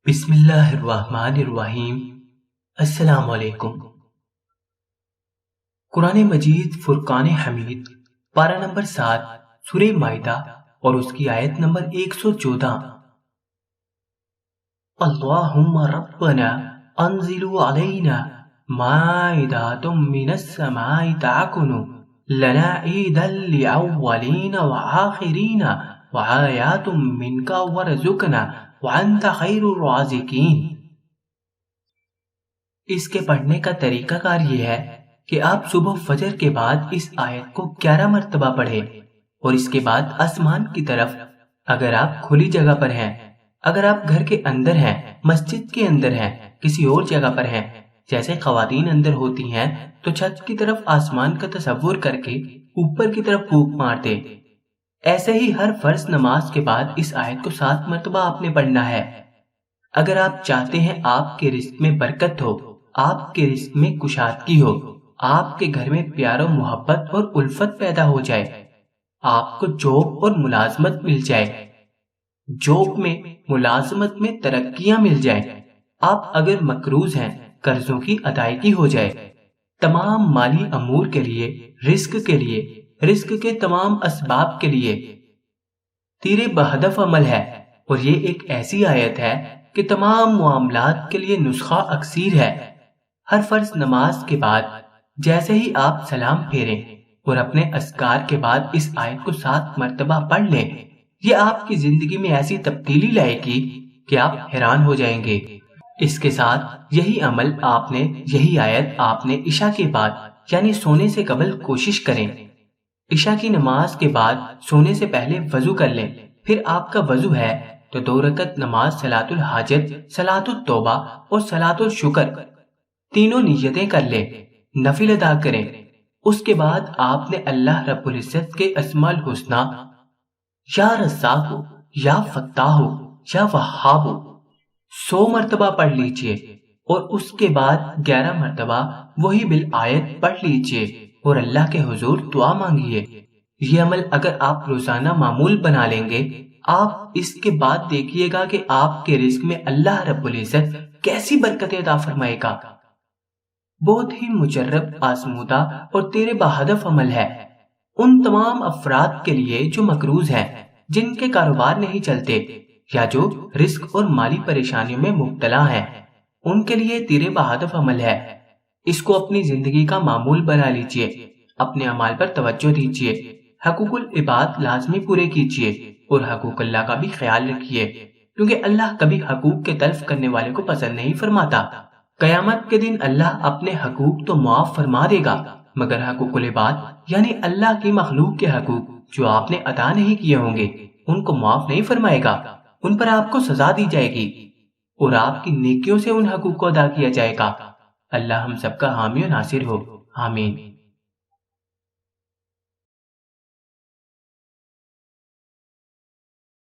بسم اللہ الرحمن الرحیم۔ السلام علیکم۔ قرآن مجید فرقان حمید پارہ نمبر 7 سورہ مائدہ اور اس کی آیت نمبر 114۔ اللہم ربنا انزل علینا مائدۃ من السماء تکن لنا عیدا للاولین والآخرین وآیات منک وارزقنا وانت خیر الرازقین۔ اس کے پڑھنے کا طریقہ کار یہ ہے کہ آپ صبح فجر کے بعد اس آیت کو 11 مرتبہ پڑھیں اور اس کے بعد آسمان کی طرف، اگر آپ کھلی جگہ پر ہیں، اگر آپ گھر کے اندر ہیں، مسجد کے اندر ہیں، کسی اور جگہ پر ہیں، جیسے خواتین اندر ہوتی ہیں، تو چھت کی طرف آسمان کا تصور کر کے اوپر کی طرف پھونک مار دیں۔ ایسے ہی ہر فرض نماز کے بعد اس آیت کو 7 مرتبہ آپ نے پڑھنا ہے۔ اگر آپ چاہتے ہیں آپ کے رزق میں برکت ہو، آپ کے رزق میں کشادگی ہو، آپ کے گھر میں پیار و محبت اور الفت پیدا ہو جائے، آپ کو جاب اور ملازمت مل جائے، جاب میں ملازمت میں ترقیاں مل جائیں، آپ اگر مقروض ہیں قرضوں کی ادائیگی ہو جائے، تمام مالی امور کے لیے، رزق کے تمام اسباب کے لیے تیرے بہدف عمل ہے، اور یہ ایک ایسی آیت ہے کہ تمام معاملات کے لیے نسخہ اکسیر ہے۔ ہر فرض نماز کے بعد جیسے ہی آپ سلام پھیریں اور اپنے اذکار کے بعد اس آیت کو 7 مرتبہ پڑھ لیں، یہ آپ کی زندگی میں ایسی تبدیلی لائے گی کہ آپ حیران ہو جائیں گے۔ اس کے ساتھ یہی عمل یہی آیت آپ نے عشاء کے بعد یعنی سونے سے قبل کوشش کریں۔ عشاء کی نماز کے بعد سونے سے پہلے وضو کر لیں، پھر آپ کا وضو ہے تو 2 رکعت نماز صلاۃ الحاجت، صلاۃ التوبہ اور صلاۃ الشکر تینوں نیتیں کر لیں، نفل ادا کریں۔ اس کے بعد آپ نے اللہ رب العزت کے اسماء الحسنی یا رزاق یا فتاح یا وہاب 100 مرتبہ پڑھ لیجئے، اور اس کے بعد 11 مرتبہ وہی بالآیت پڑھ لیجئے اور اللہ کے حضور دعا مانگیے۔ یہ عمل اگر آپ روزانہ معمول بنا لیں گے، آپ اس کے بعد دیکھیے گا کہ آپ کے رزق میں اللہ رب العزت کیسی برکت عطا فرمائے گا۔ بہت ہی مجرب، آزمودہ اور تیرے بہدف عمل ہے ان تمام افراد کے لیے جو مقروض ہیں، جن کے کاروبار نہیں چلتے، یا جو رزق اور مالی پریشانیوں میں مبتلا ہیں، ان کے لیے تیرے بہدف عمل ہے۔ اس کو اپنی زندگی کا معمول بنا لیجئے، اپنے اعمال پر توجہ دیجئے، حقوق العباد لازمی پورے کیجئے اور حقوق اللہ کا بھی خیال رکھیے، کیونکہ اللہ کبھی حقوق کے تلف کرنے والے کو پسند نہیں فرماتا۔ قیامت کے دن اللہ اپنے حقوق تو معاف فرما دے گا، مگر حقوق العباد یعنی اللہ کی مخلوق کے حقوق جو آپ نے ادا نہیں کیے ہوں گے، ان کو معاف نہیں فرمائے گا، ان پر آپ کو سزا دی جائے گی اور آپ کی نیکیوں سے ان حقوق کو ادا کیا جائے گا۔ اللہ ہم سب کا حامی و ناصر ہو، آمین۔